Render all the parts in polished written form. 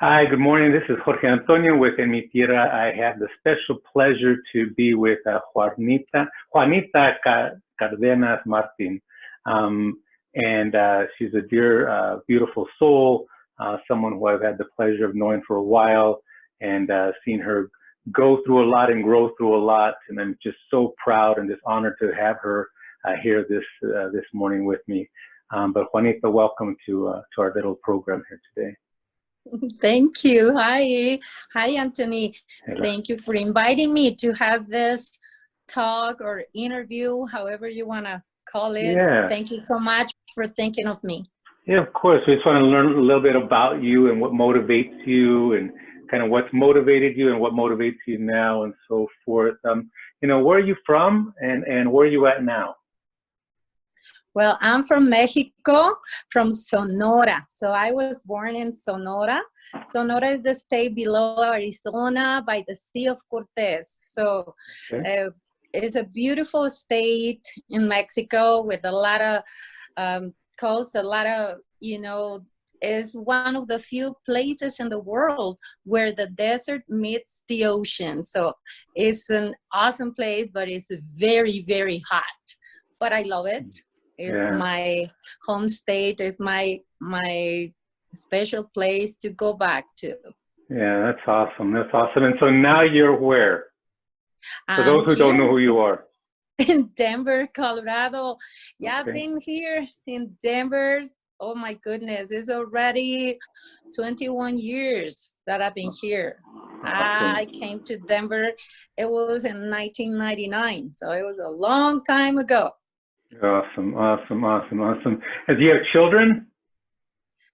Hi, good morning. This is Jorge Antonio with En Mi Tierra. I have the special pleasure to be with Juanita Cardenas-Martin. She's a dear, beautiful soul, someone who I've had the pleasure of knowing for a while and seen her go through a lot and grow through a lot. And I'm just so proud and just honored to have her here this morning with me. But Juanita, welcome to our little program here today. Thank you. Hi, Anthony. Hello. Thank you for inviting me to have this talk or interview, however you want to call it. Yeah. Thank you so much for thinking of me. Yeah, of course. We just want to learn a little bit about you and what motivates you and kind of what's motivated you and what motivates you now and so forth. Where are you from and where are you at now? Well, I'm from Mexico, from Sonora. So I was born in Sonora. Sonora is the state below Arizona by the Sea of Cortez. So Okay. it's a beautiful state in Mexico with a lot of coast, a lot of, is one of the few places in the world where the desert meets the ocean. So it's an awesome place, but it's very, very hot. But I love it. It's my home state. It's my special place to go back to. Yeah, that's awesome. That's awesome. And so now you're where? For those who don't know who you are. In Denver, Colorado. Yeah, Okay. I've been here in Denver. Oh my goodness, it's already 21 years that I've been here. Awesome. I came to Denver. It was in 1999, so it was a long time ago. Awesome, awesome, awesome, awesome. And do you have children?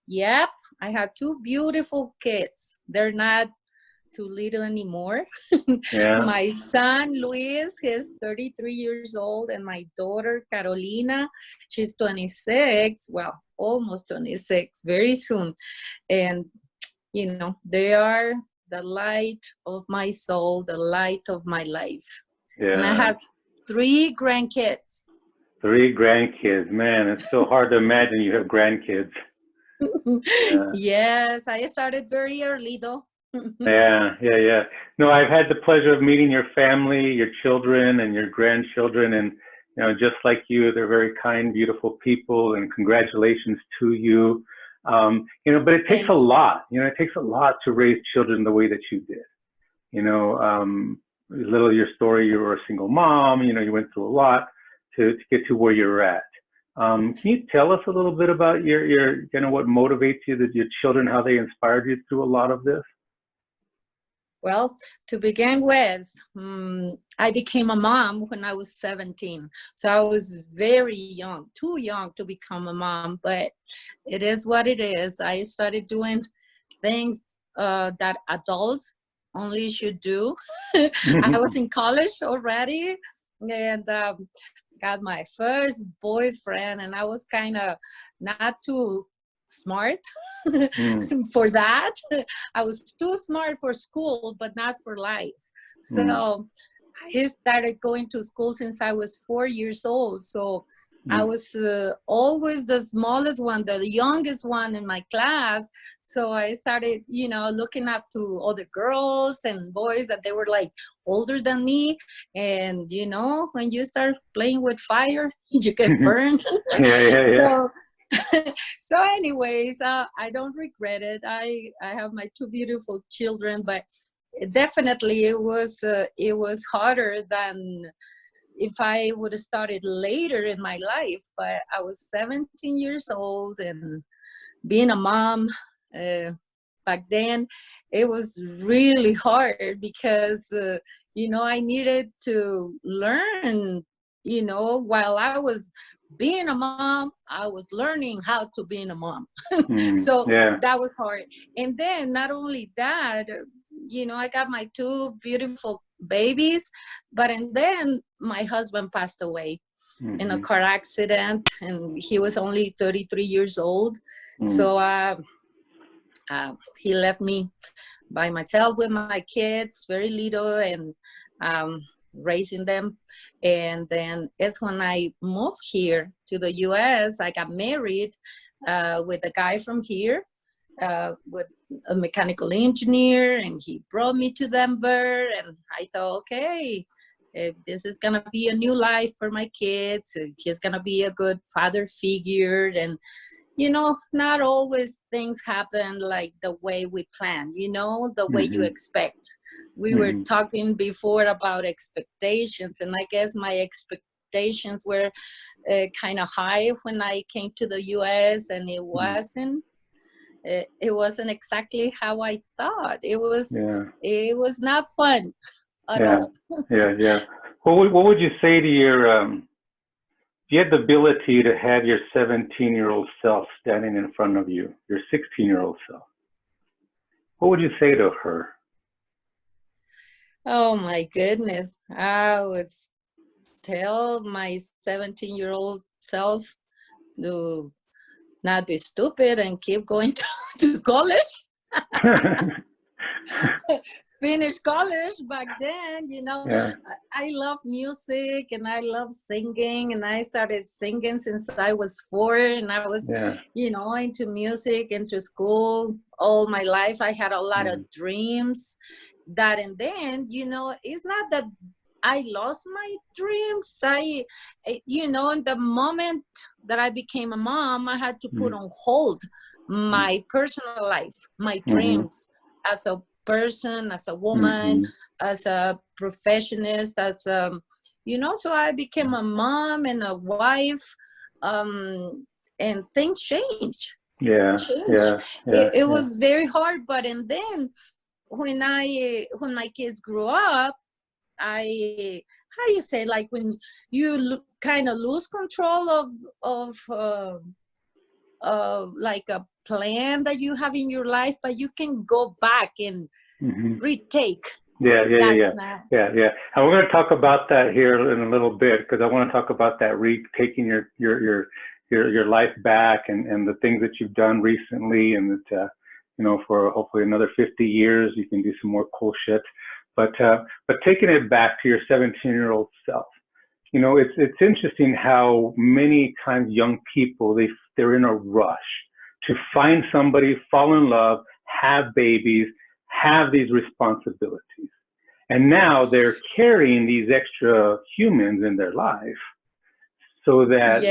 Yep, I have two beautiful kids. They're not too little anymore. Yeah. My son, Luis, he's 33 years old, and my daughter, Carolina, she's 26, well, almost 26, very soon. And, they are the light of my soul, the light of my life. Yeah. And I have 3 grandkids. 3 grandkids. Man, it's so hard to imagine you have grandkids. Yeah. Yes, I started very early though. Yeah. No, I've had the pleasure of meeting your family, your children and your grandchildren, and just like you, they're very kind, beautiful people, and congratulations to you. But it takes a lot. It takes a lot to raise children the way that you did. A little of your story, you were a single mom, you went through a lot to get to where you're at. Can you tell us a little bit about your what motivates you, your children, how they inspired you through a lot of this? Well, to begin with, I became a mom when I was 17. So I was very young, too young to become a mom, but it is what it is. I started doing things that adults only should do. I was in college already and got my first boyfriend, and I was kind of not too smart for that. I was too smart for school, but not for life. So I started going to school since I was 4 years old. So I was always the smallest one, the youngest one in my class. So I started, looking up to other girls and boys that they were like older than me. And, when you start playing with fire, you get burned. Yeah. So anyways, I don't regret it. I have my 2 beautiful children, but definitely it was harder than if I would have started later in my life. But I was 17 years old, and being a mom back then, it was really hard because, I needed to learn, while I was being a mom, I was learning how to be a mom. So that was hard. And then not only that, I got my 2 beautiful babies, and then my husband passed away in a car accident, and he was only 33 years old. So he left me by myself with my kids, very little, and raising them. And then it's when I moved here to the US, I got married with a guy from here. with a mechanical engineer, and he brought me to Denver, and I thought, okay, if this is gonna be a new life for my kids, he's gonna be a good father figure. And you know, not always things happen like the way we plan, you know, the way you expect. We were talking before about expectations, and I guess my expectations were kind of high when I came to the US, and it wasn't exactly how I thought. It was not fun at all. Yeah. What would you say to your if you had the ability to have your 17-year-old self standing in front of you, your 16-year-old self, what would you say to her? Oh my goodness. I would tell my 17-year-old self to not be stupid and keep going to college. Finish college back then, you know. I love music and I love singing, and I started singing since I was 4, and I was you know, into music, into school all my life. I had a lot of dreams that, and then, you know, it's not that I lost my dreams. You know, in the moment that I became a mom, I had to put on hold my personal life, my dreams as a person, as a woman, as a professionist, as you know. So I became a mom and a wife, and things changed. It was very hard, but and then when my kids grew up, how you say, like when you kind of lose control of like a plan that you have in your life, but you can go back and retake. And we're going to talk about that here in a little bit, because I want to talk about that retaking your life back, and the things that you've done recently, and that you know, for hopefully another 50 years you can do some more cool shit. But taking it back to your 17-year-old self, you know, it's interesting how many times young people, they're in a rush to find somebody, fall in love, have babies, have these responsibilities. And now they're carrying these extra humans in their life, so that,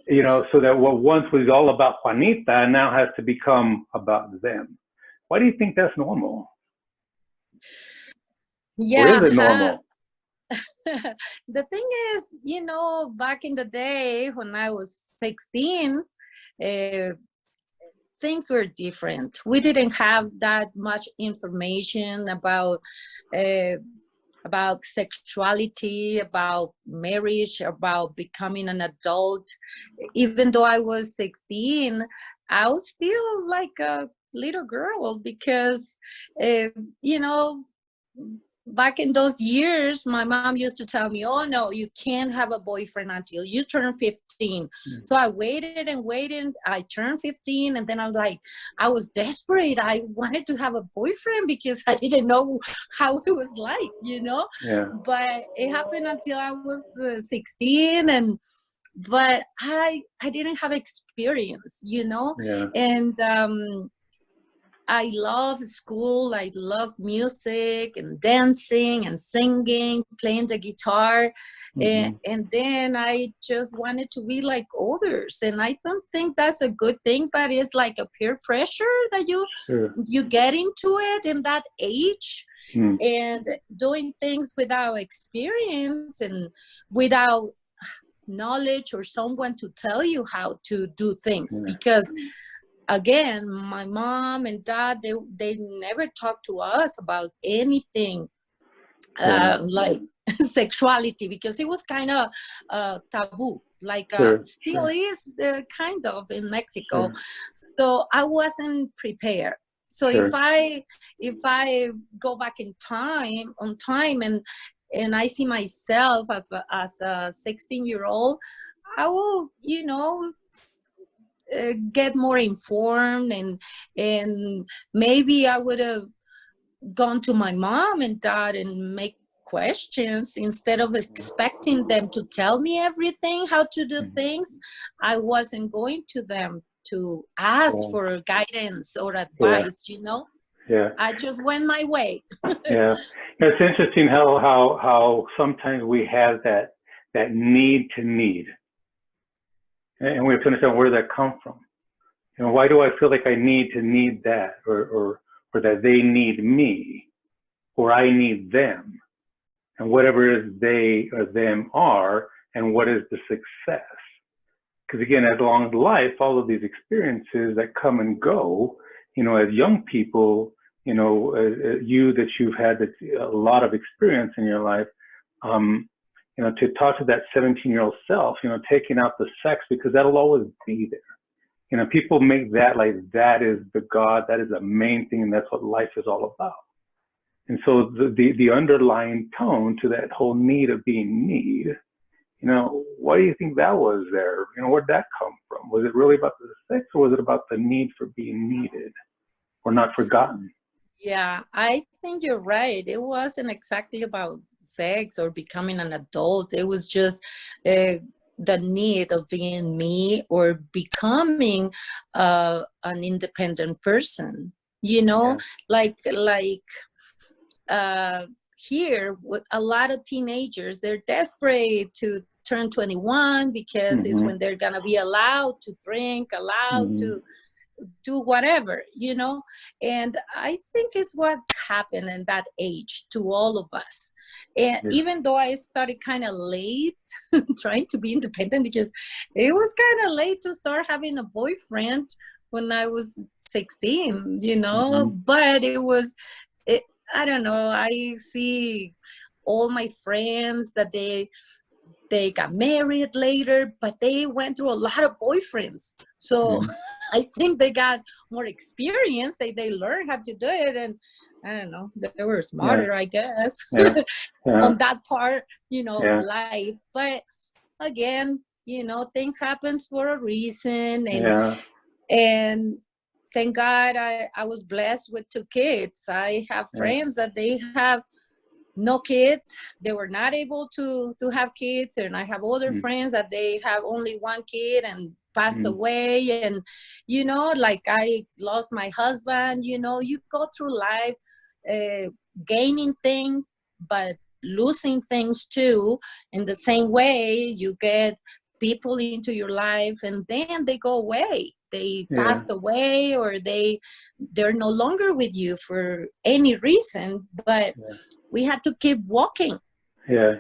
you know, so that what once was all about Juanita now has to become about them. Why do you think that's normal? Or is it normal? The thing is, you know, back in the day when I was 16, things were different. We didn't have that much information about sexuality, about marriage, about becoming an adult. Even though I was 16, I was still like a little girl, because you know, back in those years, my mom used to tell me, oh no, you can't have a boyfriend until you turn 15. So I waited and waited. I turned 15, and then I was like, I was desperate. I wanted to have a boyfriend because I didn't know how it was like, you know. But it happened until I was 16, but I didn't have experience, you know. And I love school. I love music and dancing and singing, playing the guitar. And then I just wanted to be like others. And I don't think that's a good thing, but it's like a peer pressure that you get into it in that age. And doing things without experience and without knowledge or someone to tell you how to do things. Because again, my mom and dad, they never talked to us about anything like sexuality, because it was kind of taboo, like still is kind of in Mexico. So I wasn't prepared. So if I go back in time and I see myself as a 16-year-old, I will, you know, get more informed, and maybe I would have gone to my mom and dad and make questions instead of expecting them to tell me everything, how to do things. I wasn't going to them to ask for guidance or advice, you know. I just went my way. It's interesting how sometimes we have that need to need, and we have to understand where that comes from. You know, why do I feel like I need to need that, or that they need me, or I need them, and whatever it is they or them are, and what is the success? Because again, as long as life, all of these experiences that come and go, you know, as young people, you know, that you've had a lot of experience in your life, you know, to talk to that 17-year-old self, you know, taking out the sex, because that'll always be there. You know, people make that like that is the God, that is the main thing, and that's what life is all about. And so the underlying tone to that whole need of being need, you know, why do you think that was there? You know, where'd that come from? Was it really about the sex, or was it about the need for being needed or not forgotten? Yeah, I think you're right. It wasn't exactly about sex or becoming an adult. It was just the need of being me or becoming an independent person. You know, like here, with a lot of teenagers, they're desperate to turn 21 because it's when they're gonna be allowed to drink, allowed to do whatever, you know. And I think it's what happened in that age to all of us. And even though I started kind of late trying to be independent, because it was kind of late to start having a boyfriend when I was 16, you know. But I don't know, I see all my friends that they got married later, but they went through a lot of boyfriends. So I think they got more experience. They learned how to do it, and I don't know, they were smarter, I guess, on that part, you know, of life. But again, you know, things happen for a reason, and thank God I was blessed with 2 kids. I have friends that they have no kids, they were not able to have kids, and I have other friends that they have only 1 kid and passed away. And you know, like I lost my husband. You know, you go through life gaining things but losing things too. In the same way, you get people into your life and then they go away, they passed away, or they're no longer with you for any reason, but we had to keep walking. Do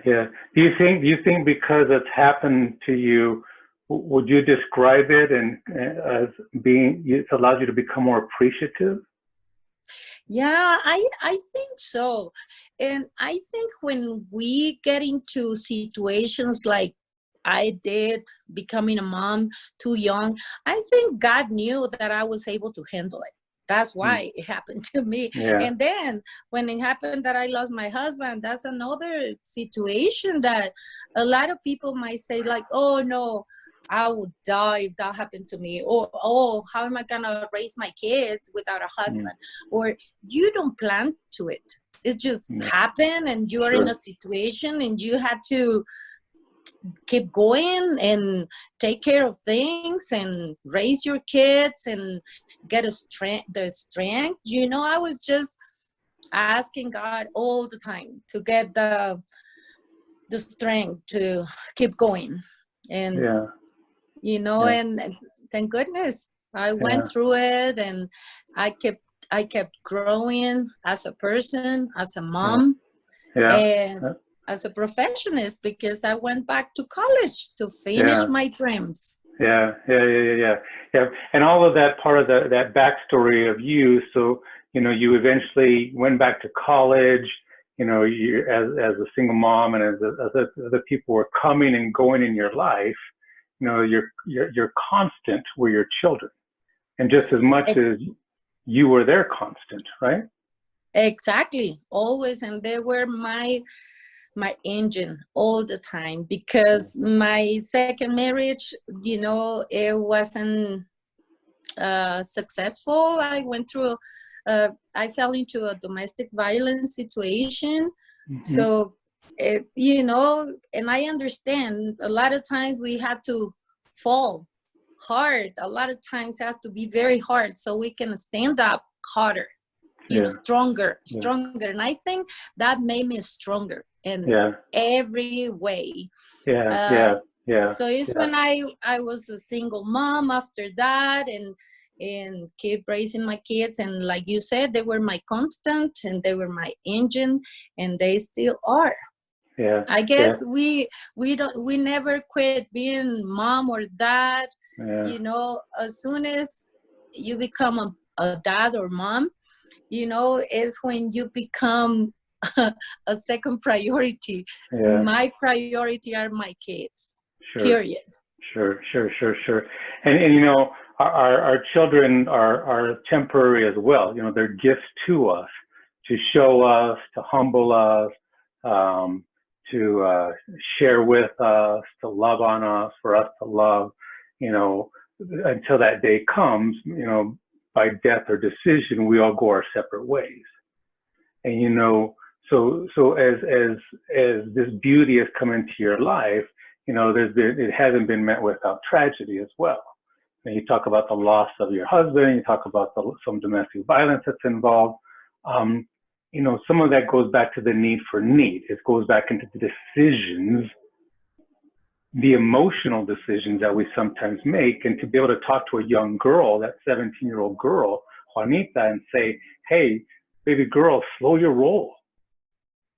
you think because it's happened to you, would you describe it as being, it allowed you to become more appreciative? Yeah, I think so. And I think when we get into situations like I did, becoming a mom too young, I think God knew that I was able to handle it. That's why it happened to me. And then when it happened that I lost my husband, that's another situation that a lot of people might say like, oh no, I would die if that happened to me. Or, oh, how am I gonna raise my kids without a husband? Or you don't plan to it. It just happened, and you are in a situation and you had to keep going and take care of things and raise your kids and get the strength. You know, I was just asking God all the time to get the strength to keep going. And you know, and thank goodness I went through it, and I kept growing as a person, as a mom, and as a professionist, because I went back to college to finish my dreams. And all of that, part of that backstory of you. So, you know, you eventually went back to college, you know, you as a single mom, and as other people were coming and going in your life, you know, your constant were your children. And just as much as you were their constant, right? Exactly. Always. And they were my engine all the time, because my second marriage, you know, it wasn't successful. I went through I fell into a domestic violence situation. So you know, and I understand a lot of times we had to fall hard. A lot of times has to be very hard so we can stand up harder, you know, stronger. And I think that made me stronger in every way. So it's when I was a single mom after that, and keep raising my kids, and like you said, they were my constant and they were my engine, and they still are. I guess we never quit being mom or dad. You know, as soon as you become a dad or mom, you know, is when you become a second priority. My priority are my kids. Period. Sure. And you know, our children are temporary as well. You know, they're gifts to us, to show us, to humble us, to share with us, to love on us, for us to love, you know, until that day comes, you know, by death or decision, we all go our separate ways. And, you know, so as this beauty has come into your life, you know, it hasn't been met without tragedy as well. And you talk about the loss of your husband, you talk about some domestic violence that's involved. You know, some of that goes back to the need for need. It goes back into the decisions, the emotional decisions that we sometimes make. And to be able to talk to a young girl, that 17-year-old girl, Juanita, and say, hey, baby girl, slow your roll.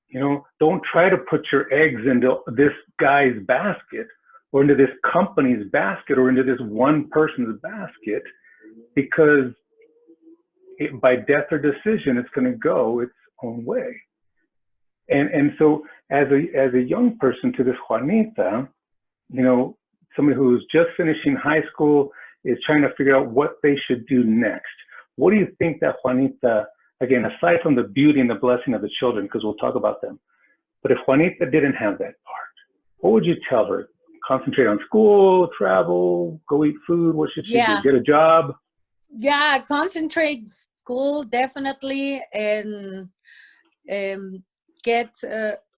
You know, don't try to put your eggs into this guy's basket or into this company's basket or into this one person's basket, because by death or decision, it's going to go its own way. And so as a young person to this Juanita, you know, somebody who's just finishing high school is trying to figure out what they should do next. What do you think that Juanita, again, aside from the beauty and the blessing of the children, because we'll talk about them, but if Juanita didn't have that part, what would you tell her? Concentrate on school, travel, go eat food? What should she do? Get a job? Yeah, concentrate school, definitely. And I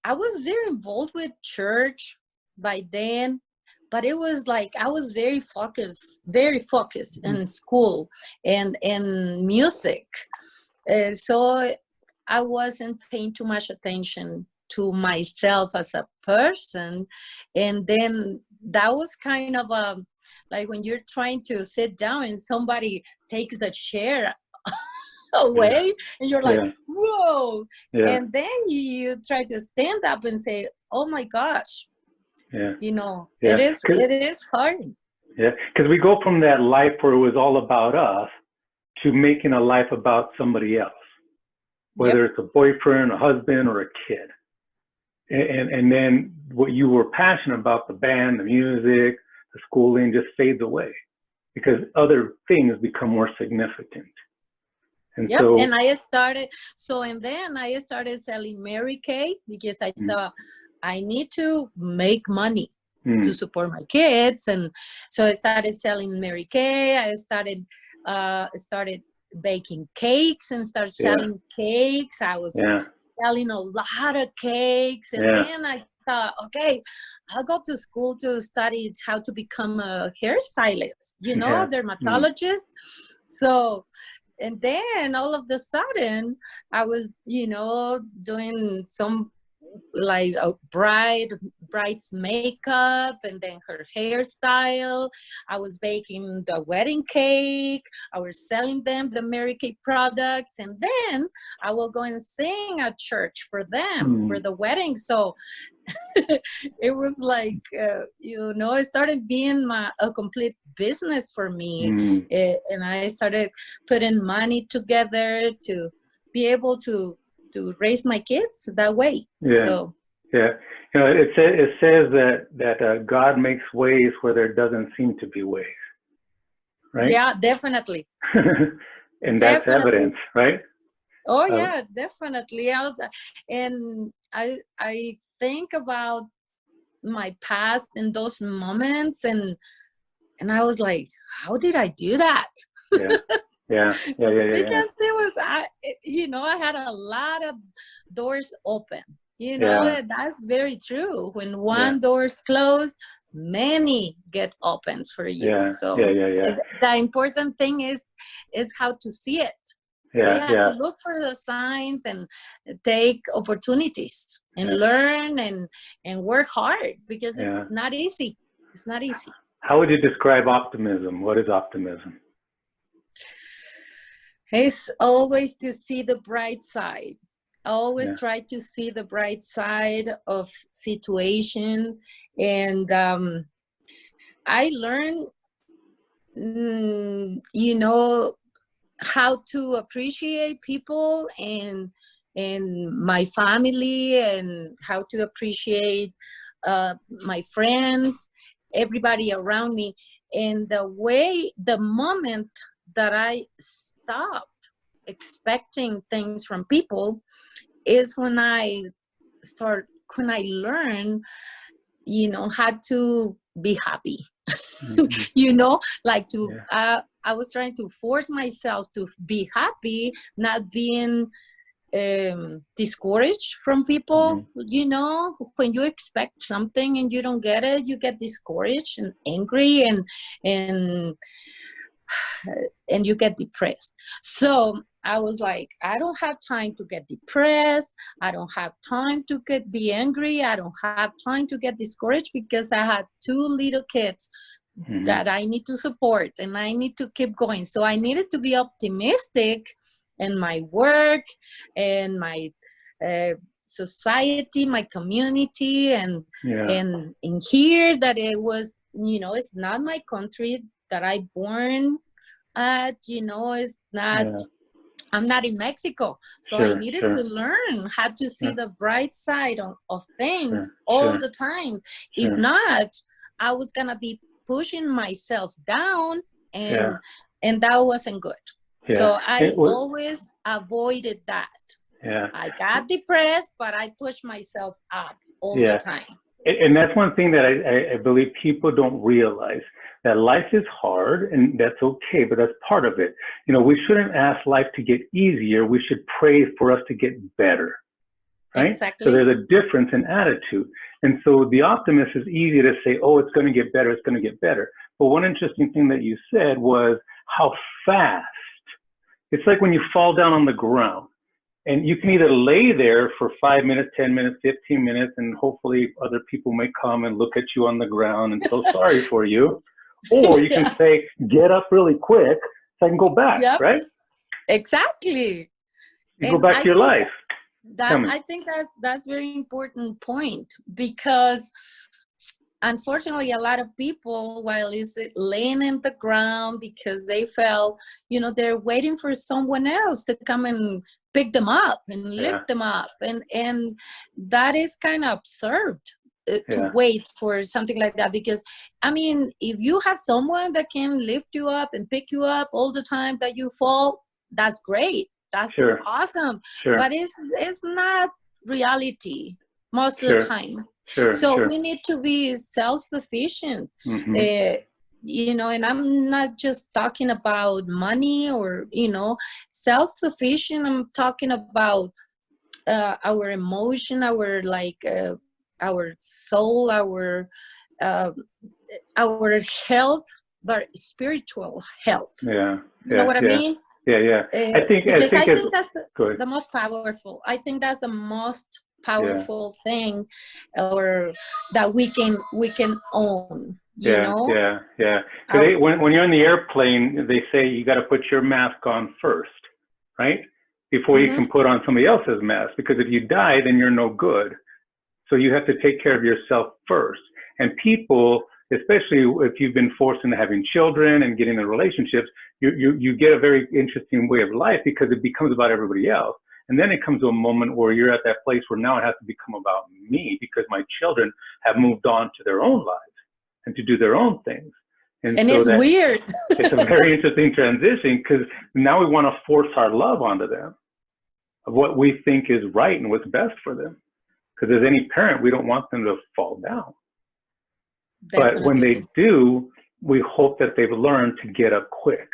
was very involved with church by then, but it was like I was very focused in school and in music. So I wasn't paying too much attention to myself as a person. And then that was kind of like when you're trying to sit down and somebody takes the chair away, and you're like, whoa. And then you try to stand up and say, oh my gosh, you know, it is hard. Because we go from that life where it was all about us to making a life about somebody else, whether it's a boyfriend, a husband, or a kid. And then what you were passionate about, the band, the music, the schooling, just fades away because other things become more significant. And so, and I started selling Mary Kay because I thought I need to make money to support my kids. And so I started selling Mary Kay. I started baking cakes and started selling cakes. I was selling a lot of cakes. And then I thought, okay, I'll go to school to study how to become a hairstylist, you know, dermatologist. So, and then all of a sudden I was, you know, doing some like a bride's makeup and then her hairstyle. I was baking the wedding cake. I was selling them the Mary Kay products. And then I will go and sing at church for them for the wedding. So it was like, you know, it started being a complete business for me. And I started putting money together to be able to raise my kids that way. So you know, it says that God makes ways where there doesn't seem to be ways, right? Yeah, definitely. And that's evidence, right? Oh yeah, definitely. I think about my past in those moments, and I was like, how did I do that? Because it was, you know, I had a lot of doors open. You know, that's very true. When one door is closed, many get open for you. Yeah. So Yeah. the important thing is how to see it. Yeah. We have to look for the signs and take opportunities and learn and work hard, because it's not easy. It's not easy. How would you describe optimism? What is optimism? It's always to see the bright side. Always try to see the bright side of situation. And I learned, you know, how to appreciate people and my family, and how to appreciate my friends, everybody around me. And the moment that I stopped expecting things from people is when I learn, you know, how to be happy. You know, like I was trying to force myself to be happy, not being discouraged from people. You know, when you expect something and you don't get it, you get discouraged and angry, and you get depressed. So I was like, I don't have time to get depressed. I don't have time to be angry. I don't have time to get discouraged, because I had 2 little kids that I need to support, and I need to keep going. So I needed to be optimistic in my work and my society, my community, and in here, that it was, you know, it's not my country that I born at, you know, it's not, I'm not in Mexico. So I needed to learn how to see the bright side of things all the time. If not, I was gonna be pushing myself down, and that wasn't good. So I always avoided that. I got depressed, but I pushed myself up all the time. And that's one thing that I believe people don't realize, that life is hard, and that's okay, but that's part of it. You know, we shouldn't ask life to get easier. We should pray for us to get better, right? Exactly. So there's a difference in attitude. And so the optimist is easy to say, oh, it's going to get better, it's going to get better. But one interesting thing that you said was how fast. It's like when you fall down on the ground. And you can either lay there for 5 minutes, 10 minutes, 15 minutes, and hopefully other people may come and look at you on the ground and feel sorry for you. Or you can say, get up really quick so I can go back, right? Exactly. You go back to your life. I think that's very important point, because unfortunately, a lot of people, while is laying in the ground because they felt, you know, they're waiting for someone else to come and pick them up and lift them up. And that is kind of absurd to wait for something like that. Because, I mean, if you have someone that can lift you up and pick you up all the time that you fall, that's great. That's awesome. But it's not reality most of the time. So we need to be self-sufficient. You know, and I'm not just talking about money or, you know, self-sufficient. I'm talking about our emotion, our soul, our health, but spiritual health. You know what I mean? I think that's the most powerful. I think that's the most powerful thing, or that we can own. You know? So when you're in the airplane, they say you got to put your mask on first, right? Before you can put on somebody else's mask, because if you die, then you're no good. So you have to take care of yourself first. And people, especially if you've been forced into having children and getting in relationships, you get a very interesting way of life, because it becomes about everybody else. And then it comes to a moment where you're at that place where now it has to become about me, because my children have moved on to their own lives and to do their own things. And so it's weird. It's a very interesting transition, because now we want to force our love onto them of what we think is right and what's best for them. Because as any parent, we don't want them to fall down. But when they do, we hope that they've learned to get up quick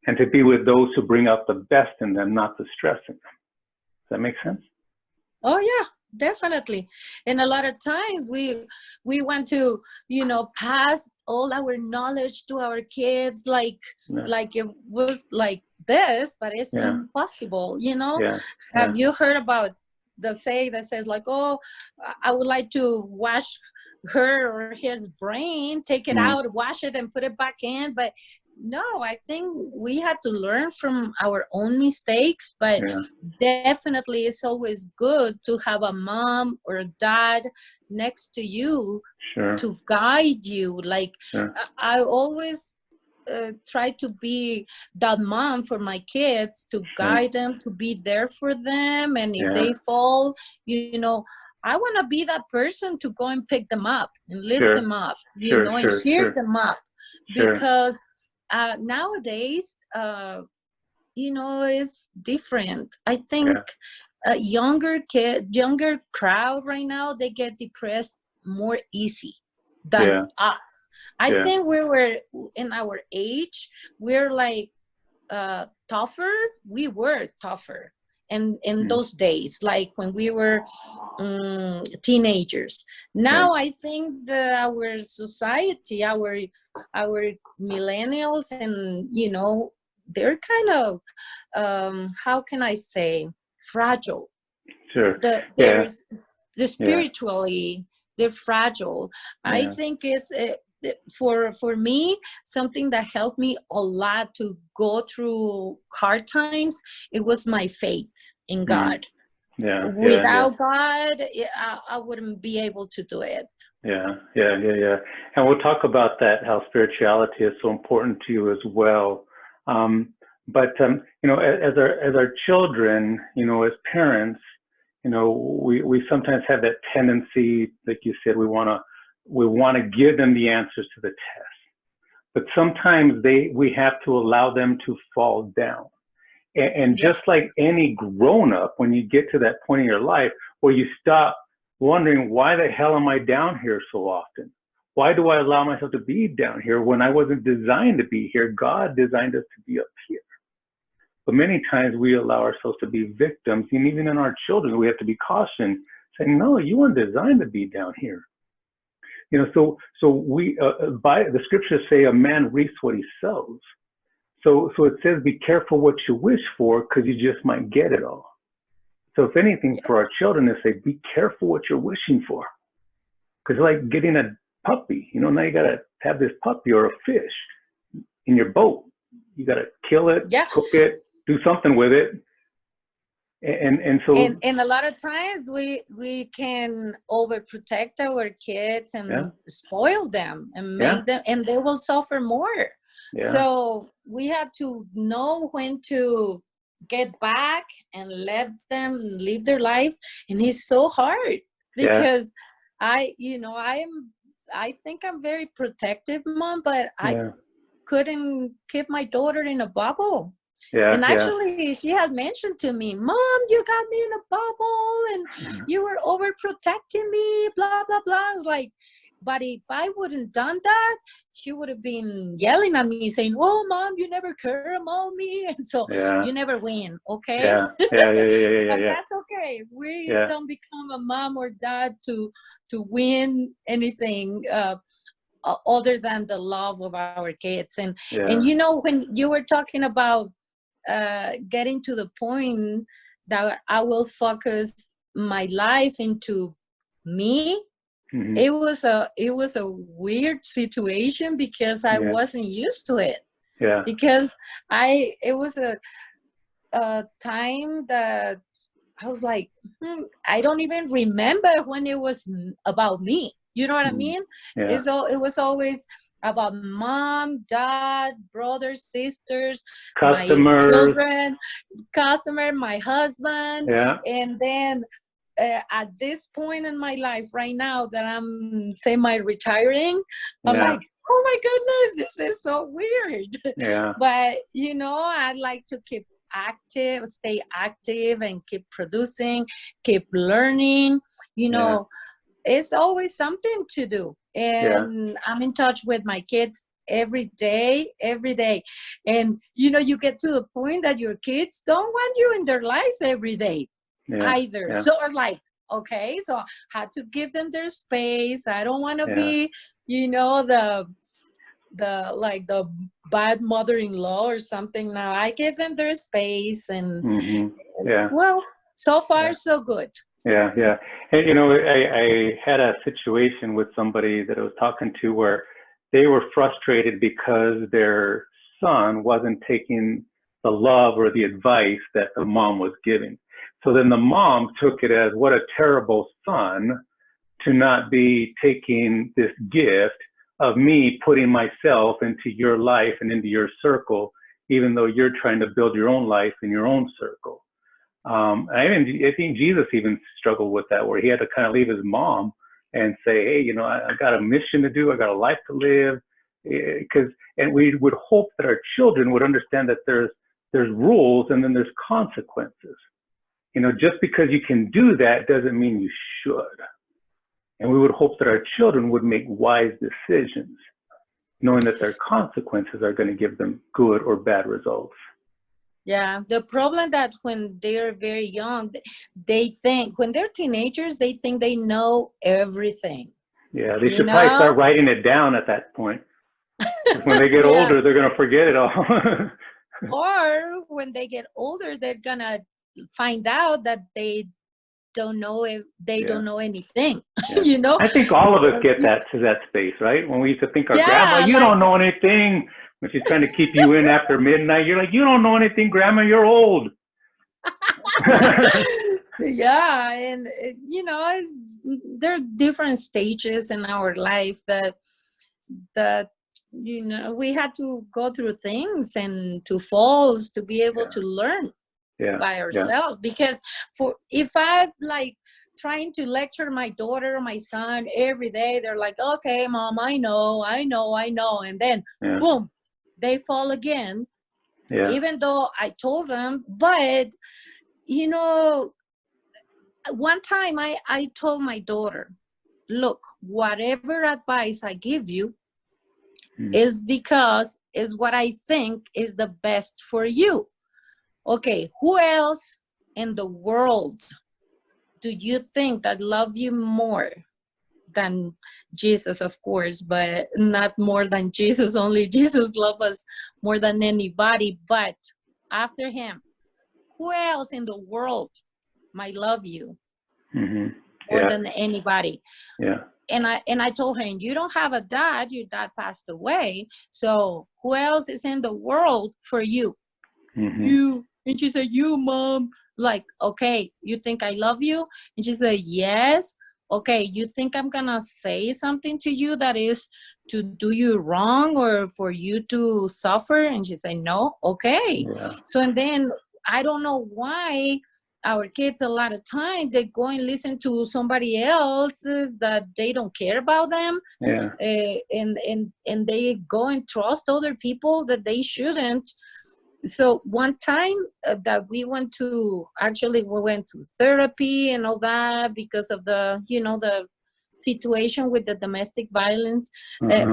and to be with those who bring out the best in them, not the stress in them. Does that make sense? Oh, yeah. definitely. And a lot of times we want to, you know, pass all our knowledge to our kids like it was like this, but it's impossible, you know. Have you heard about the say that says like, oh, I would like to wash her or his brain, take it out, wash it and put it back in? But no, I think we had to learn from our own mistakes, but definitely it's always good to have a mom or a dad next to you to guide you. Like I always try to be that mom for my kids, to guide them, to be there for them. And if they fall, you know, I want to be that person to go and pick them up and lift them up, you know, and cheer them up. Because nowadays, you know, it's different. I think younger crowd right now, they get depressed more easy than us. I think we were in our age, we're like tougher. We were tougher in those days, like when we were teenagers. Now I think our society, our millennials, and you know, they're kind of how can I say, fragile. The spiritually, they're fragile. I think it's for me, something that helped me a lot to go through hard times, it was my faith in God. Without God, I wouldn't be able to do it. And we'll talk about that, how spirituality is so important to you as well. But you know, as our children, you know, as parents, you know, we sometimes have that tendency, like you said, we want to give them the answers to the test, but sometimes we have to allow them to fall down. And just like any grown-up, when you get to that point in your life where you stop wondering, why the hell am I down here so often? Why do I allow myself to be down here when I wasn't designed to be here? God designed us to be up here. But many times we allow ourselves to be victims, and even in our children, we have to be cautioned, saying, no, you weren't designed to be down here. You know, so we, by the scriptures say, a man reaps what he sows. So it says, be careful what you wish for, because you just might get it all. So if anything, for our children, they say, be careful what you're wishing for. Because like getting a puppy, you know, now you got to have this puppy or a fish in your boat. You got to kill it, cook it, do something with it. And so and a lot of times we can overprotect our kids and spoil them and make them, and they will suffer more. So we have to know when to get back and let them live their lives. And it's so hard because I think I'm very protective mom, but I couldn't keep my daughter in a bubble. And actually, she had mentioned to me, Mom, you got me in a bubble and you were overprotecting me, blah, blah, blah. I was like, but if I wouldn't done that, she would have been yelling at me saying, oh, Mom, you never care about me. And so you never win, okay? But that's okay. We don't become a mom or dad to win anything other than the love of our kids. And you know, when you were talking about getting to the point that I will focus my life into me, it was a weird situation because I wasn't used to it. Because it was a time that I was like, I don't even remember when it was about me. You know what I mean? It was always about mom, dad, brothers, sisters, customers, my children, my husband. And then at this point in my life right now that I'm semi-retiring, I'm like, oh my goodness, this is so weird. But, you know, I like to stay active and keep producing, keep learning, you know. It's always something to do. And I'm in touch with my kids every day. And, you know, you get to the point that your kids don't want you in their lives every day either. So it's like, Okay, so I had to give them their space. I don't want to be, you know, the like the bad mother-in-law or something. Now I give them their space, and well, so far so good. Yeah. And you know, I had a situation with somebody that I was talking to where they were frustrated because their son wasn't taking the love or the advice that the mom was giving. So then the mom took it as, what a terrible son to not be taking this gift of me putting myself into your life and into your circle, even though you're trying to build your own life in your own circle. I think Jesus even struggled with that, where he had to kind of leave his mom and say, hey, you know, I got a mission to do. I got a life to live. And we would hope that our children would understand that there's rules and then there's consequences. You know, just because you can do that doesn't mean you should. And we would hope that our children would make wise decisions, knowing that their consequences are going to give them good or bad results. Yeah, the problem that when they're very young, they think, when they're teenagers, they think they know everything. Yeah, they should probably start writing it down at that point. When they get older, they're going to forget it all. Or when they get older, they're going to find out that they don't know if they don't know anything. You know, I think all of us get to that space, right? When we used to think our grandma, you don't know anything. When she's trying to keep you in after midnight, you're like, you don't know anything, grandma, you're old. Yeah, and you know, there are different stages in our life that you know, we had to go through things and to falls to be able to learn by ourselves. Because if I like trying to lecture my daughter or my son every day, they're like, okay, mom, I know, and then boom, they fall again. Even though I told them. But you know, one time I told my daughter, look, whatever advice I give you is because is what I think is the best for you. Okay, who else in the world do you think that love you more than Jesus, of course, but not more than Jesus? Only Jesus loves us more than anybody. But after him, who else in the world might love you more than anybody? And I told her, and you don't have a dad, your dad passed away, so who else is in the world for you? You. And she said, you, mom. Like, okay, you think I love you? And she said, yes. Okay, you think I'm gonna say something to you that is to do you wrong or for you to suffer? And she said, no. Okay. So, and then I don't know why our kids a lot of times they go and listen to somebody else's that they don't care about them, and they go and trust other people that they shouldn't. So one time that we went to therapy and all that because of the, you know, the situation with the domestic violence.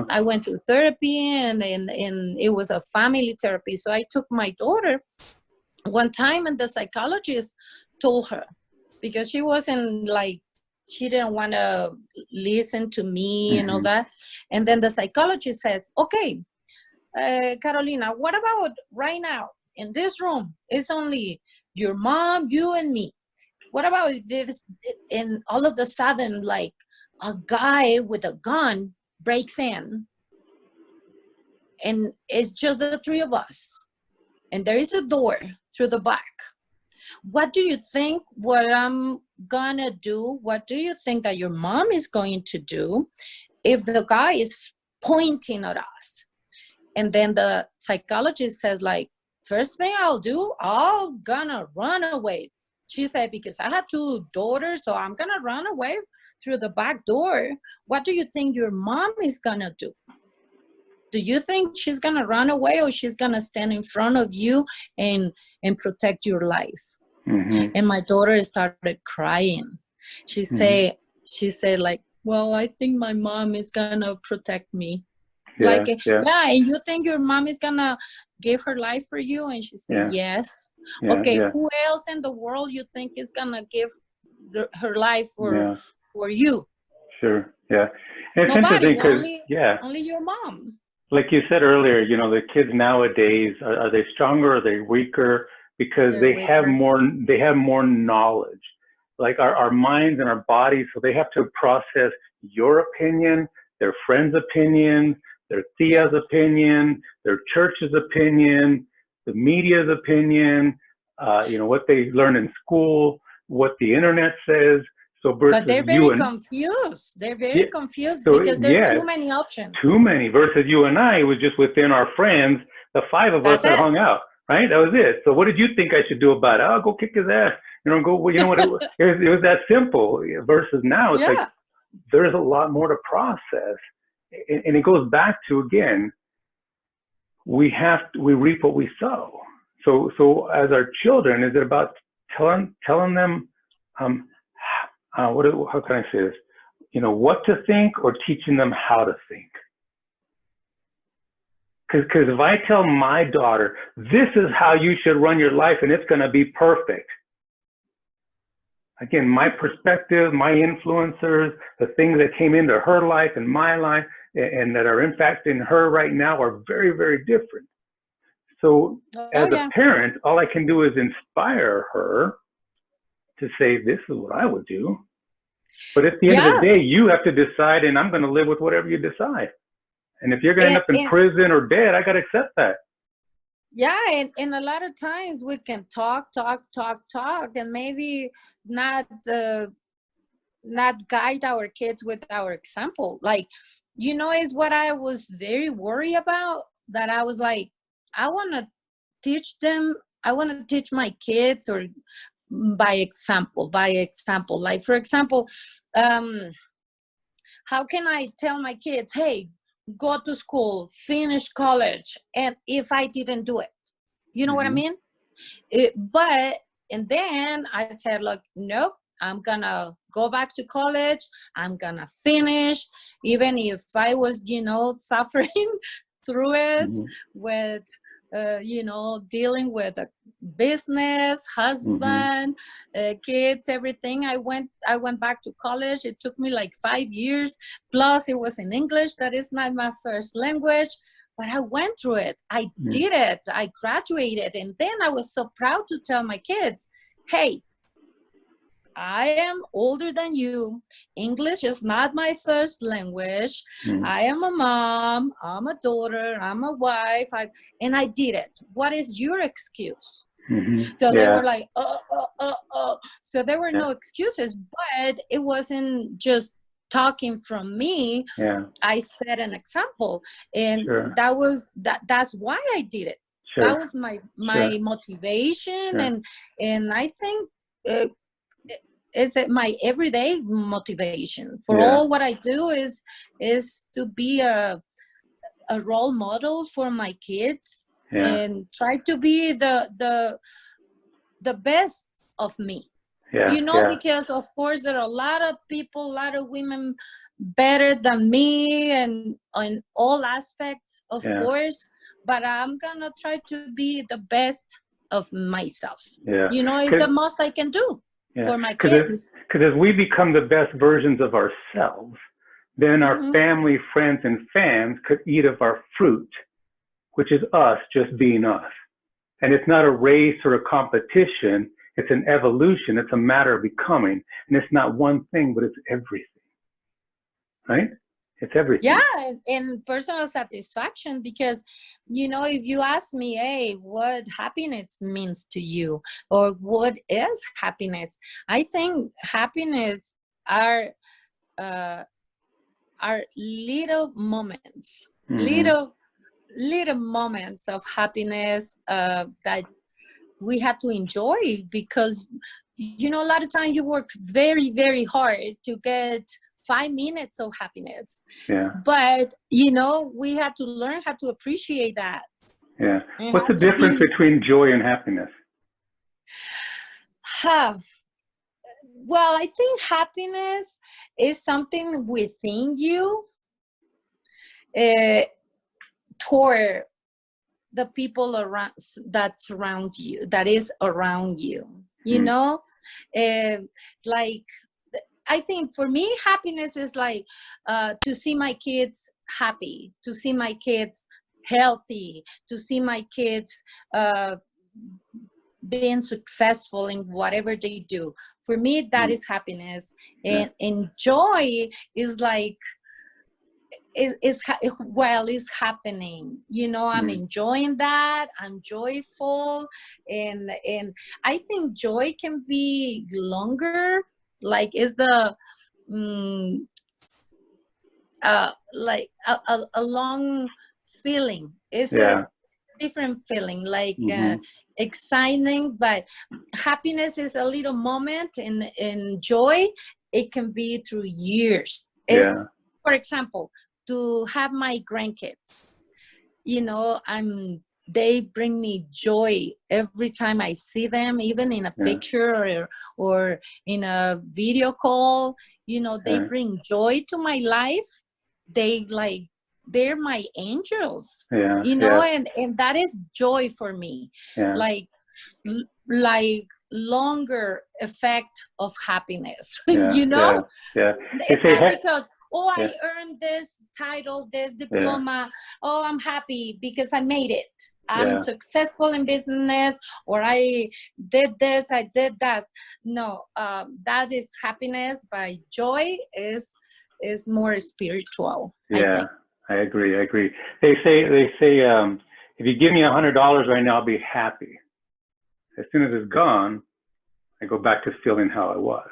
I went to therapy and it was a family therapy. So I took my daughter one time, and the psychologist told her, because she wasn't like, she didn't want to listen to me and all that. And then the psychologist says, okay, Carolina, what about right now in this room? It's only your mom, you, and me. What about this? And all of a sudden, like a guy with a gun breaks in, and it's just the three of us, and there is a door through the back. What do you think what I'm gonna do? What do you think that your mom is going to do if the guy is pointing at us? And then the psychologist says, like, first thing I'll do, I'm gonna run away. She said, because I have two daughters, so I'm gonna run away through the back door. What do you think your mom is gonna do? Do you think she's gonna run away, or she's gonna stand in front of you and protect your life? And my daughter started crying. She said, like, well, I think my mom is gonna protect me. And you think your mom is gonna give her life for you? And she said, yes. Okay, who else in the world you think is gonna give her life Yeah. for you. Sure. Yeah. And it's Nobody, interesting because, only your mom. like you said earlier, you know, the kids nowadays, are they stronger? Are they weaker? Because They're they have weaker. more knowledge. Like our minds and our bodies, so they have to process your opinion, their friend's opinion, their tia's opinion, their church's opinion, the media's opinion, you know, what they learn in school, what the internet says. So versus But they're very confused. They're very confused because there are too many options. Too many versus you and I. It was just within our friends, the 5 of us that hung out, right? That was it. So what did you think I should do about it? Oh, go kick his ass. You know, go. You know what? It was that simple. Versus now, it's like there's a lot more to process, and it goes back to, again, we reap what we sow. So as our children, is it about telling them, how can I say this? You know, what to think, or teaching them how to think? Because if I tell my daughter, this is how you should run your life and it's going to be perfect. Again, my perspective, my influencers, the things that came into her life and my life and that are impacting her right now are very, very different. So as a parent, all I can do is inspire her to say, this is what I would do. But at the end of the day, you have to decide, and I'm going to live with whatever you decide. And if you're going to end up in prison or dead, I got to accept that. Yeah, and a lot of times we can talk, and maybe not guide our kids with our example. Like, you know, is what I was very worried about, that I was like, I want to teach them, I want to teach my kids, or by example. Like, for example, how can I tell my kids, hey, go to school, finish college, and if I didn't do it, you know what I mean? And then I said, look, nope, I'm gonna go back to college, I'm gonna finish, even if I was, you know, suffering through it with you know, dealing with a business, husband, kids, everything. I went back to college. It took me like 5 years. Plus, it was in English. That is not my first language. But I went through it. I did it. I graduated. And then I was so proud to tell my kids, hey, I am older than you. English is not my first language. I am a mom. I'm a daughter. I'm a wife. And I did it. What is your excuse? So they were like, So there were no excuses, but it wasn't just talking from me. I set an example, and that's why I did it. That was my motivation, and I think is it my everyday motivation for all what I do is to be a role model for my kids and try to be the best of me. You know, because of course there are a lot of people, a lot of women better than me, and on all aspects, of course, but I'm gonna try to be the best of myself. You know, it's the most I can do for my kids. Because as we become the best versions of ourselves, then our family, friends, and fans could eat of our fruit, which is us just being us. And it's not a race or a competition. It's an evolution. It's a matter of becoming. And it's not one thing, but it's everything. Right? It's everything. Yeah, and personal satisfaction, because, you know, if you ask me, hey, what happiness means to you, or what is happiness? I think happiness are little moments, little moments of happiness that we have to enjoy, because, you know, a lot of times you work very, very hard to get 5 minutes of happiness. But, you know, we have to learn how to appreciate that. What's the difference between joy and happiness? Well, I think happiness is something within you toward the people around that surround you, that is around you. You know, Like, I think for me, happiness is like to see my kids happy, to see my kids healthy, to see my kids being successful in whatever they do. For me, that is happiness. And joy is like, while it's happening, you know, I'm enjoying that, I'm joyful, and I think joy can be longer, like is the like a long feeling. It's a different feeling, like exciting, but happiness is a little moment, and joy, it can be through years. For example, to have my grandkids, you know, they bring me joy every time I see them, even in a picture or in a video call. You know, they bring joy to my life. They're my angels, you know, and that is joy for me. Like longer effect of happiness, you know? It's not because, oh, I earned this title, this diploma. Oh, I'm happy because I made it. I'm successful in business, or I did this, I did that. No, that is happiness, but joy is more spiritual. I agree. They say if you give me $100 right now, I'll be happy. As soon as it's gone, I go back to feeling how I was.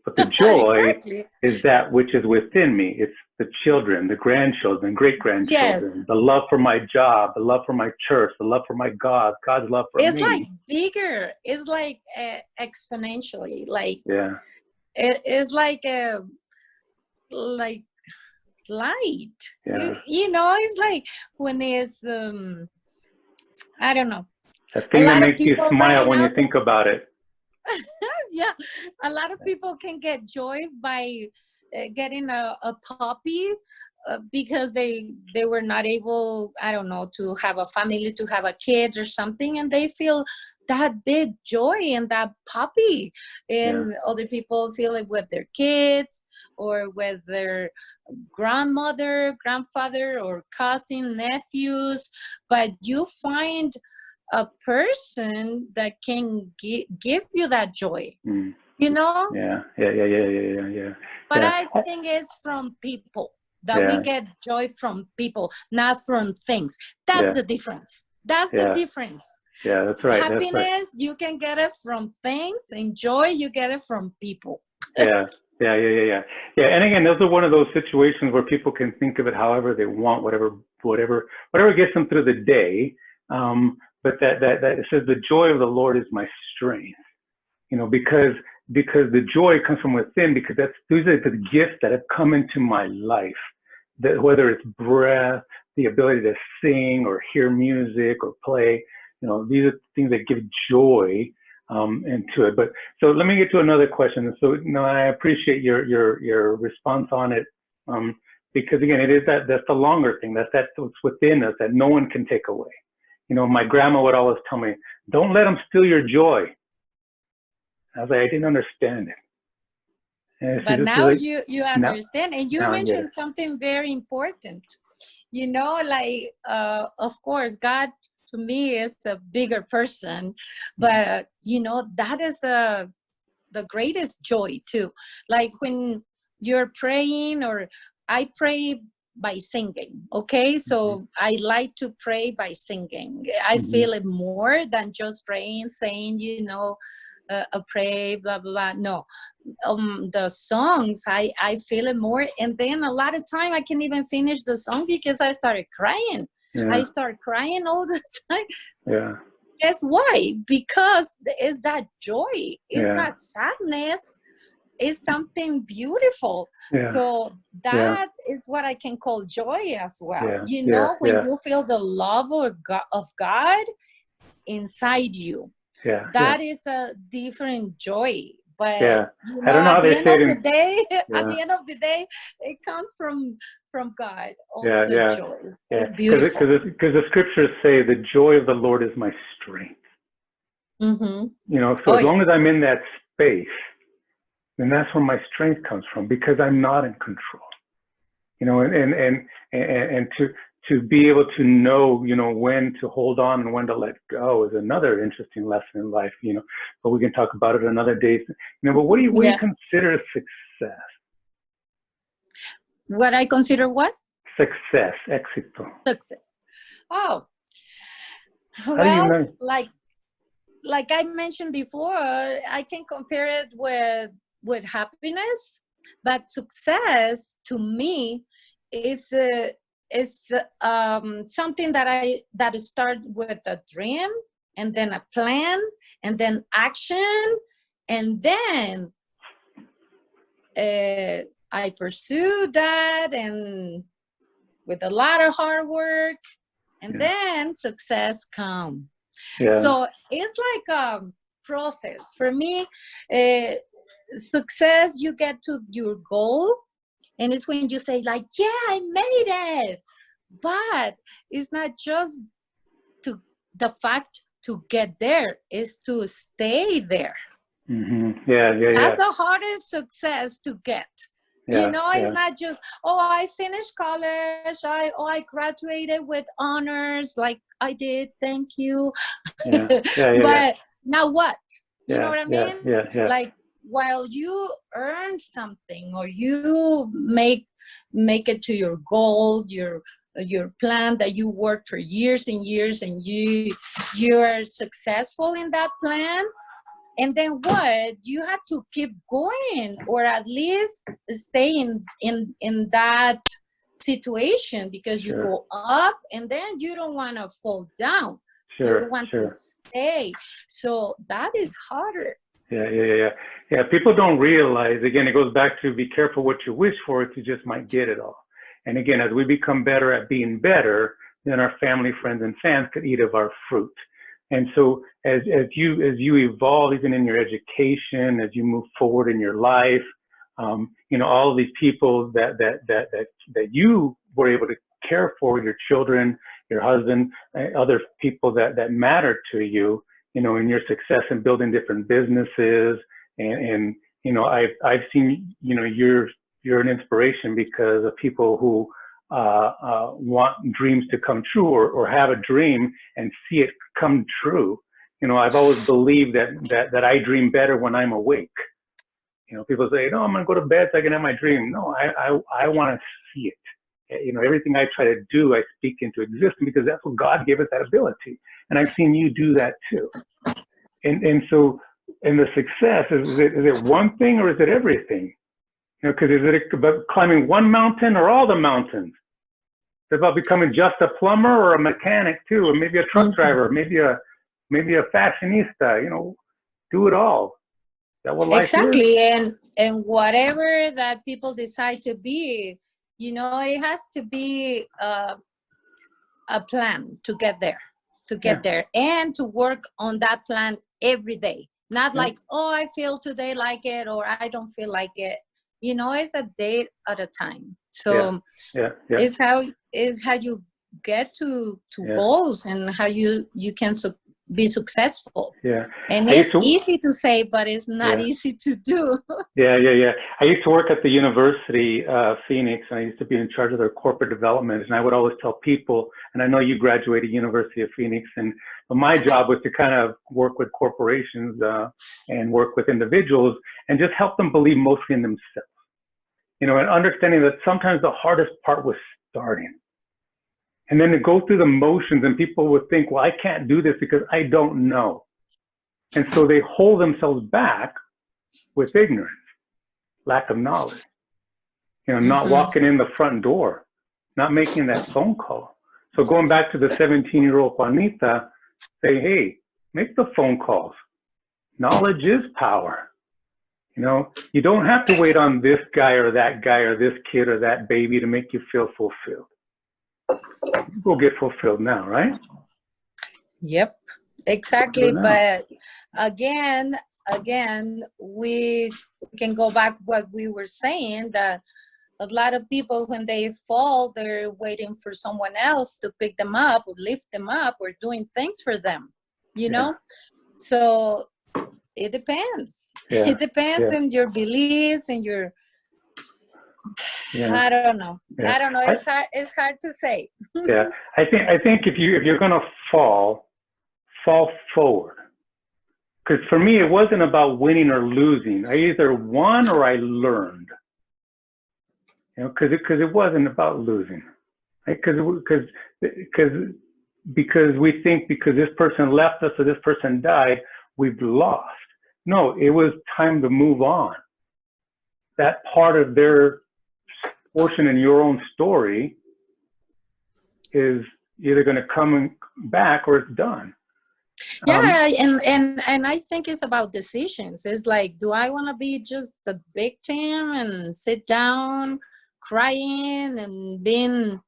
But the joy is that which is within me. It's the children, the grandchildren, great-grandchildren, the love for my job, the love for my church, the love for my God, God's love for me. It's like bigger. It's like exponentially. Like it's like light. You know, it's like when it's I don't know. The thing that makes you smile when you think about it. A lot of people can get joy by getting a puppy because they were not able, I don't know, to have a family, to have a kid or something, and they feel that big joy in that puppy. And other people feel it with their kids or with their grandmother, grandfather, or cousin, nephews. But you find a person that can give you that joy, you know? But I think it's from people that we get joy from people, not from things. That's the difference. That's the difference. Yeah, that's right. Happiness, you can get it from things, and joy, you get it from people. Yeah. And again, those are one of those situations where people can think of it however they want, whatever gets them through the day. But that it says the joy of the Lord is my strength, you know, because the joy comes from within, because these are the gifts that have come into my life, that whether it's breath, the ability to sing or hear music or play, you know, these are things that give joy into it. But so let me get to another question. So, you know, I appreciate your response on it, because again, it is that's the longer thing, that's what's within us that no one can take away. You know, my grandma would always tell me, don't let them steal your joy. I was like, I didn't understand it. But now you understand, and you mentioned something very important. You know, like, of course, God to me is a bigger person, but, you know, that is the greatest joy too. Like when you're praying, or I pray by singing, okay? So I like to pray by singing. I feel it more than just praying, saying, you know, a pray, blah, blah, blah. No, the songs, I feel it more. And then a lot of time I can't even finish the song because I started crying. I start crying all the time. Guess why? Because it's that joy. It's not sadness. It's something beautiful. So that is what I can call joy as well. You know, when you feel the love of God inside you, that is a different joy. But you know, I don't know how they say it. At the end of the day, it comes from God. The joy. It's beautiful. Because the scriptures say the joy of the Lord is my strength. You know, so as long as I'm in that space, then that's where my strength comes from, because I'm not in control. You know, and to be able to know, you know, when to hold on and when to let go is another interesting lesson in life, you know, but we can talk about it another day. You know, but what do you consider success? What I consider what? Success, éxito. Success. Oh, How well, do you know? like I mentioned before, I can compare it with happiness, but success to me is something that starts with a dream, and then a plan, and then action, and then I pursue that, and with a lot of hard work, and then success comes. So it's like a process for me. Success, you get to your goal, and it's when you say like, yeah, I made it. But it's not just the fact to get there, is to stay there. That's the hardest success to get. You know, it's not just, oh, I finished college, I graduated with honors, like I did, thank you. But now what? You know what I mean? Like, while you earn something, or you make it to your goal, your plan that you worked for years and years, and you're successful in that plan, and then what? You have to keep going, or at least stay in that situation, because you go up, and then you don't want to fall down. You want to stay. So that is harder. Yeah, people don't realize, again, it goes back to be careful what you wish for, you just might get it all. And again, as we become better at being better, then our family, friends, and fans could eat of our fruit. And so as you evolve, even in your education, as you move forward in your life, you know, all of these people that you were able to care for, your children, your husband, other people that matter to you, you know, in your success in building different businesses. And you know, I've seen, you know, you're an inspiration because of people who want dreams to come true, or have a dream and see it come true. You know, I've always believed that I dream better when I'm awake. You know, people say, no, I'm going to go to bed so I can have my dream. No, I want to see it. You know, everything I try to do, I speak into existence, because that's what God gave us, that ability. And I've seen you do that too. And so, and the success, is it one thing, or is it everything? You know, because is it about climbing one mountain or all the mountains? It's about becoming just a plumber, or a mechanic too, or maybe a truck driver, maybe a fashionista. You know, do it all. Is that what life is? And whatever that people decide to be, you know, it has to be a plan to get there, and to work on that plan every day. Not like, oh, I feel today like it, or I don't feel like it. You know, it's a day at a time. So it's how you get to goals, and how you can be successful. And it's easy to say, but it's not easy to do. I used to work at the University of Phoenix, and I used to be in charge of their corporate development. And I would always tell people, and I know you graduated University of Phoenix, but my job was to kind of work with corporations and work with individuals, and just help them believe mostly in themselves. You know, and understanding that sometimes the hardest part was starting. And then to go through the motions, and people would think, well, I can't do this because I don't know. And so they hold themselves back with ignorance, lack of knowledge, you know, not walking in the front door, not making that phone call. So going back to the 17-year-old Juanita, say, hey, make the phone calls. Knowledge is power. You know, you don't have to wait on this guy or that guy or this kid or that baby to make you feel fulfilled. You go get fulfilled now, right? Yep, exactly. But again, we can go back what we were saying, that a lot of people, when they fall, they're waiting for someone else to pick them up, or lift them up, or doing things for them, you know? So it depends. It depends on your beliefs and your, I don't know. I don't know. It's hard to say. I think if you're gonna fall forward. Because for me, it wasn't about winning or losing. I either won or I learned. You know, because it wasn't about losing. Because we think because this person left us or this person died, we've lost. No, it was time to move on. That part of their portion in your own story is either going to come back or it's done. And I think it's about decisions. It's like, do I want to be just the victim and sit down crying and being,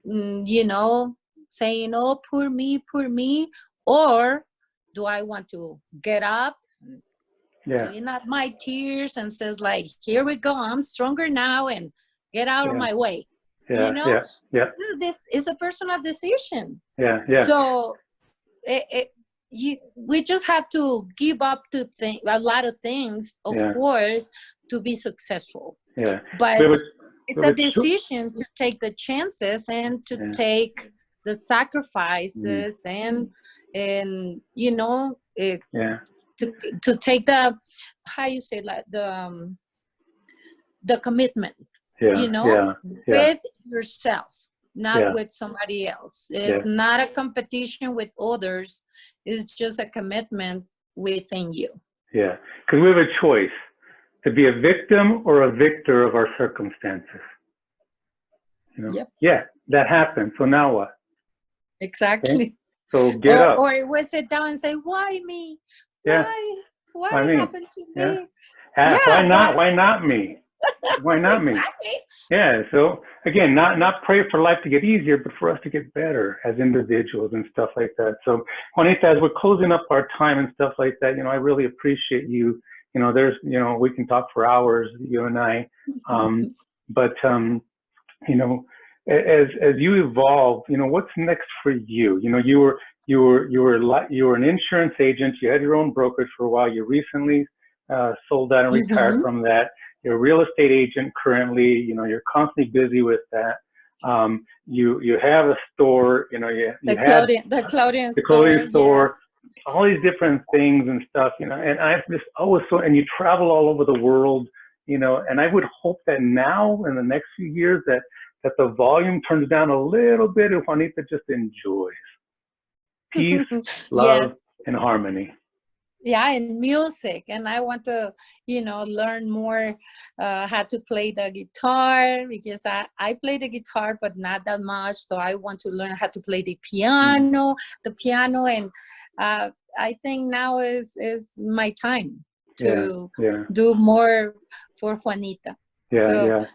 you know, saying, oh, poor me, or do I want to get up, clean up my tears and says like, here we go, I'm stronger now, and get out of my way. You know, this is a personal decision. So we just have to give up to a lot of things, of course, to be successful. But it's a decision to take the chances and to take the sacrifices and you know, to take the, how you say, like the commitment, you know, with yourself, not with somebody else. It's not a competition with others. It's just a commitment within you. Because we have a choice to be a victim or a victor of our circumstances. You know? That happened. So now what? Exactly. Okay? So get up. Or we sit down and say, why me? Why me? happened to me? Why not? Why not me? Why not me? So again, not pray for life to get easier, but for us to get better as individuals and stuff like that. So Juanita, as we're closing up our time and stuff like that, you know, I really appreciate you. You know, we can talk for hours, you and I. But you know, as you evolve, you know, what's next for you? You know, you were an insurance agent. You had your own brokerage for a while. You recently sold that and retired from that. You're a real estate agent currently. You know, you're constantly busy with that. You have a store. You know, the clothing store. All these different things and stuff. You know, and I just and you travel all over the world. You know, and I would hope that now in the next few years that the volume turns down a little bit and Juanita just enjoys peace, love, and harmony. And music. And I want to, you know, learn more how to play the guitar, because I play the guitar, but not that much. So I want to learn how to play the piano, and I think now is my time to do more for Juanita. And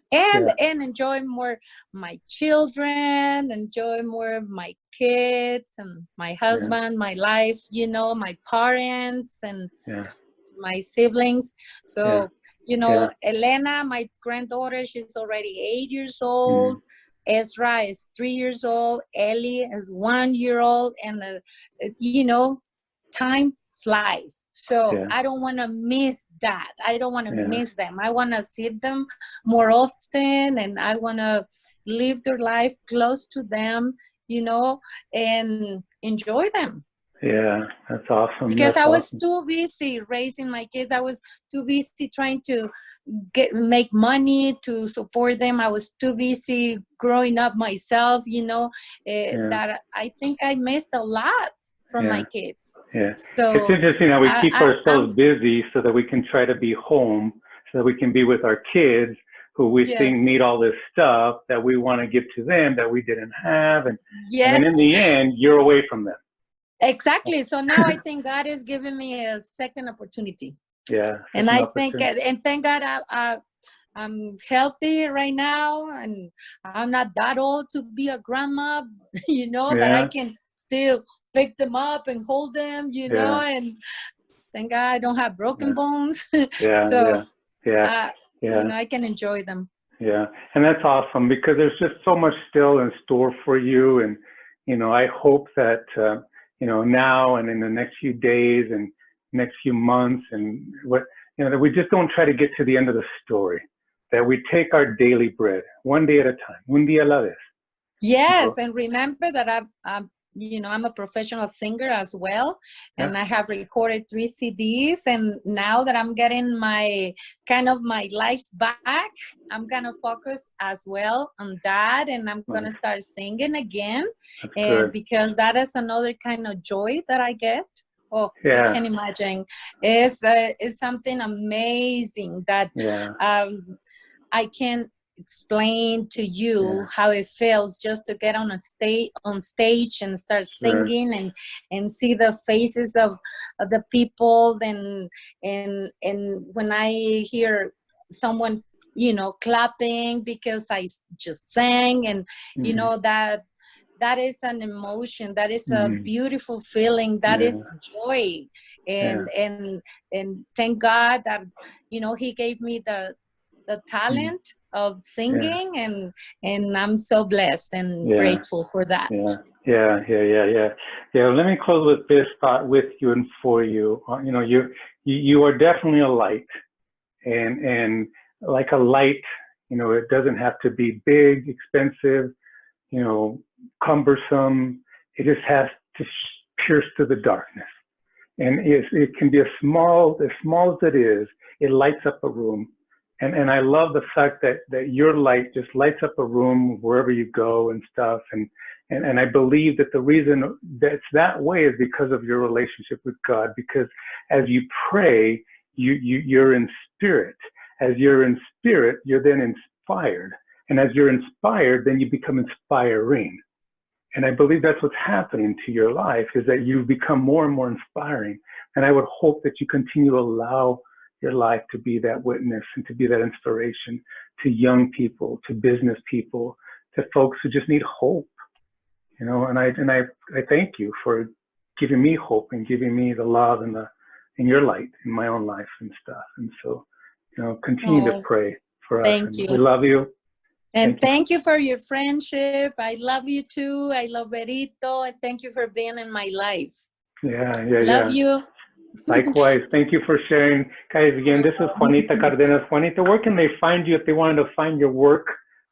enjoy more my children, enjoy more my kids and my husband, my life, you know, my parents and my siblings. So, you know, Elena, my granddaughter, she's already 8 years old. Ezra is 3 years old. Ellie is 1 year old. And, you know, time flies. So I don't want to miss that. I don't want to miss them. I want to see them more often, and I want to live their life close to them, you know, and enjoy them. Yeah, that's awesome. Because I was too busy raising my kids. I was too busy trying to make money to support them. I was too busy growing up myself, you know, that I think I missed a lot from my kids. So it's interesting how we keep ourselves busy so that we can try to be home, so that we can be with our kids who we think need all this stuff that we want to give to them that we didn't have, and then in the end you're away from them. Exactly. So now I think God is giving me a second opportunity. And I think, and thank God I'm healthy right now, and I'm not that old to be a grandma, you know, that I can still pick them up and hold them, you know, and thank God I don't have broken bones. You know, I can enjoy them. And that's awesome, because there's just so much still in store for you. And, you know, I hope that, you know, now and in the next few days and next few months, and what, you know, that we just don't try to get to the end of the story, that we take our daily bread one day at a time, un día a la vez. Yes, and remember that I'm a professional singer as well, and I have recorded 3 CDs, and now that I'm getting my life back, I'm gonna focus as well on that, and I'm gonna start singing again, and because that is another kind of joy that I get. Oh, you can imagine. It's something amazing that I can explain to you how it feels just to get on stage and start singing and see the faces of the people, and when I hear someone, you know, clapping because I just sang, and you know, that is an emotion, that is a beautiful feeling, that is joy, and thank God that, you know, he gave me the talent of singing, and I'm so blessed and grateful for that. Let me close with this thought with you and for you. You know, you are definitely a light, and like a light, you know, it doesn't have to be big, expensive, you know, cumbersome. It just has to pierce through the darkness, and it can be as small as it is. It lights up a room. And I love the fact that your light just lights up a room wherever you go and stuff. And I believe that the reason that's that way is because of your relationship with God. Because as you pray, you're in spirit. As you're in spirit, you're then inspired. And as you're inspired, then you become inspiring. And I believe that's what's happening to your life, is that you become more and more inspiring. And I would hope that you continue to allow your life to be that witness and to be that inspiration to young people, to business people, to folks who just need hope, you know. And I thank you for giving me hope and giving me the love and your light in my own life and stuff. And so, you know, continue to pray for us. Thank you. We love you. And thank you for your friendship. I love you too. I love Berito, and thank you for being in my life. Love you. Likewise. Thank you for sharing. Guys, again, this is Juanita Cardenas. Juanita, where can they find you if they wanted to find your work?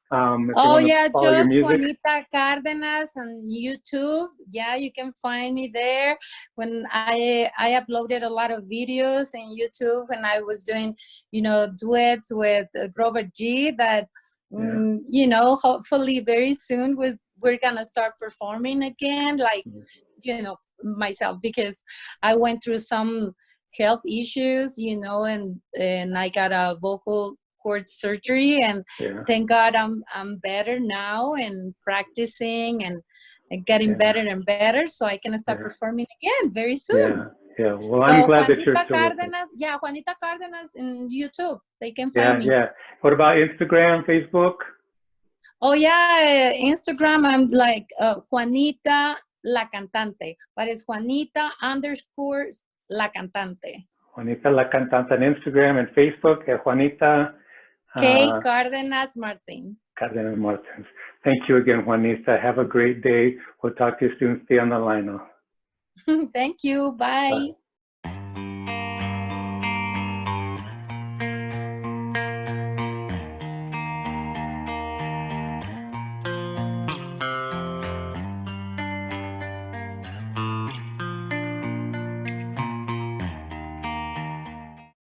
Just Juanita Cardenas on YouTube. Yeah, you can find me there. When I uploaded a lot of videos in YouTube, and I was doing, you know, duets with Robert G. That, you know, hopefully very soon we're gonna start performing again, like, you know, myself, because I went through some health issues, you know, and I got a vocal cord surgery, and thank God I'm better now, and practicing and getting better and better, so I can start performing again very soon. Well, I'm glad that you're still Cardenas, Juanita Cardenas in YouTube. They can find me. What about Instagram, Facebook? Oh yeah, Instagram, I'm like Juanita La Cantante, but it's Juanita _ La Cantante. Juanita La Cantante on Instagram and Facebook at Juanita K. Cardenas-Martin. Cardenas-Martin. Thank you again, Juanita. Have a great day. We'll talk to you soon. Stay on the line now. Thank you. Bye.